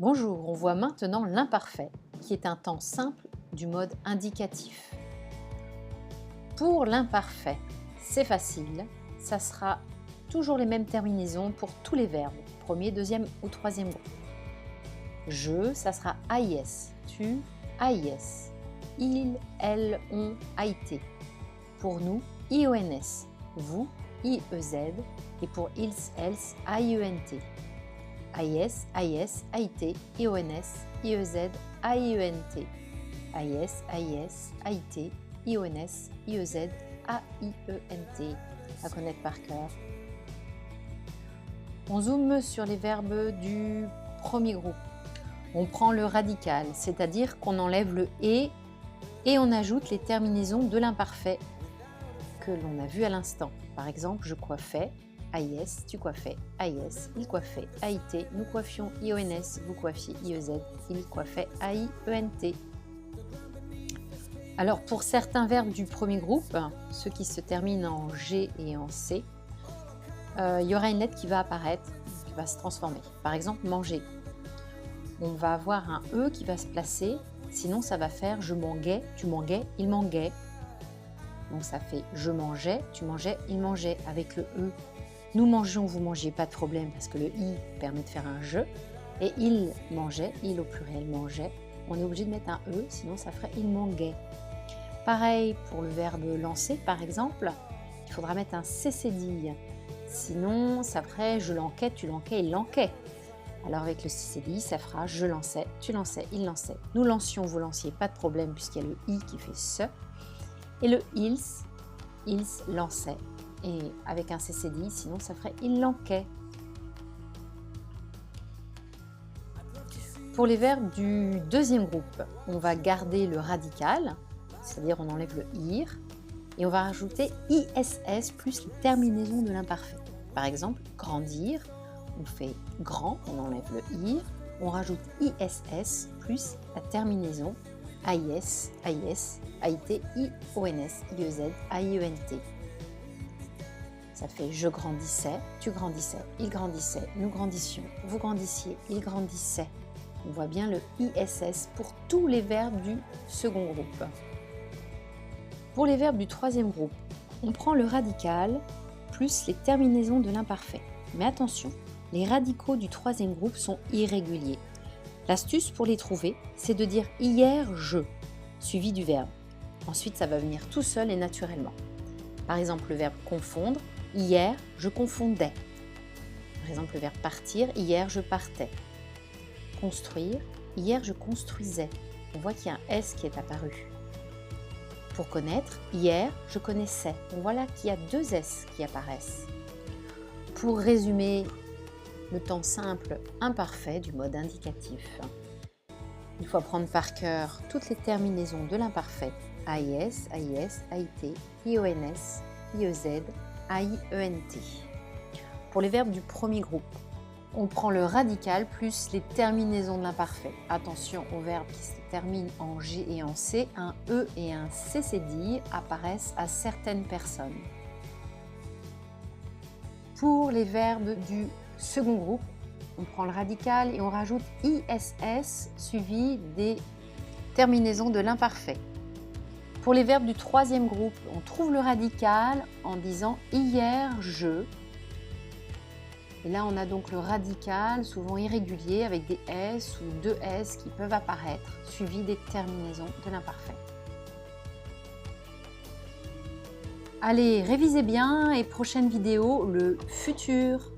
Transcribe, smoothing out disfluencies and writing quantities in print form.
Bonjour, on voit maintenant l'imparfait, qui est un temps simple du mode indicatif. Pour l'imparfait, c'est facile, ça sera toujours les mêmes terminaisons pour tous les verbes, premier, deuxième ou troisième groupe. Je, ça sera AIS, tu, AIS, il, elle, on, AIT. Pour nous, IONS, vous, IEZ, et pour ils, else, IENT. AIS, AIS, AIT, IONS, IEZ, AIENT. AIS, AIS, AIT, IONS, IEZ, AIENT. À connaître par cœur. On zoome sur les verbes du premier groupe. On prend le radical, c'est-à-dire qu'on enlève le et on ajoute les terminaisons de l'imparfait que l'on a vu à l'instant. Par exemple, je coiffais, AIS, tu coiffais, AIS, il coiffait, AIT, nous coiffions, IONS, vous coiffiez, IEZ, il coiffait, AIENT. Alors pour certains verbes du premier groupe, ceux qui se terminent en G et en C, il y aura une lettre qui va apparaître, qui va se transformer. Par exemple, manger. On va avoir un E qui va se placer, sinon ça va faire je manguais, tu manguais, il manguait. Donc ça fait je mangeais, tu mangeais, il mangeait avec le E. Nous mangeons, vous mangiez, pas de problème parce que le I permet de faire un je. Et il mangeait, il au pluriel mangeait. On est obligé de mettre un E, sinon ça ferait il manguait. Pareil pour le verbe lancer par exemple, il faudra mettre un CCDI. Sinon ça ferait je lanquais, tu lanquais, il lanquait. Alors avec le CCDI, ça fera je lançais, tu lançais, il lançait. Nous lancions, vous lanciez, pas de problème puisqu'il y a le I qui fait ce. Et le ils lançait. Et avec un CCDI, sinon ça ferait il lanquait. Pour les verbes du deuxième groupe, on va garder le radical, c'est-à-dire on enlève le ir, et on va rajouter ISS plus les terminaisons de l'imparfait. Par exemple, grandir, on fait grand, on enlève le ir, on rajoute ISS plus la terminaison AIS, AIS, AIT, IONS, IEZ, AIENT. Ça fait je grandissais, tu grandissais, il grandissait, nous grandissions, vous grandissiez, il grandissait. On voit bien le ISS pour tous les verbes du second groupe. Pour les verbes du troisième groupe, on prend le radical plus les terminaisons de l'imparfait. Mais attention, les radicaux du troisième groupe sont irréguliers. L'astuce pour les trouver, c'est de dire hier je, suivi du verbe. Ensuite, ça va venir tout seul et naturellement. Par exemple, le verbe confondre, hier je confondais. Par exemple, le verbe partir, hier je partais. Construire, hier je construisais. On voit qu'il y a un S qui est apparu. Pour connaître, hier je connaissais. On voit là qu'il y a deux S qui apparaissent. Pour résumer le temps simple imparfait du mode indicatif, il faut apprendre par cœur toutes les terminaisons de l'imparfait. AIS, AIS, AIT, IONS, IEZ, AIENT. Pour les verbes du premier groupe, on prend le radical plus les terminaisons de l'imparfait. Attention aux verbes qui se terminent en G et en C, un E et un CCDI apparaissent à certaines personnes. Pour les verbes du second groupe, on prend le radical et on rajoute ISS suivi des terminaisons de l'imparfait. Pour les verbes du troisième groupe, on trouve le radical en disant hier je. Et là, on a donc le radical, souvent irrégulier, avec des S ou deux S qui peuvent apparaître, suivis des terminaisons de l'imparfait. Allez, révisez bien et prochaine vidéo, le futur.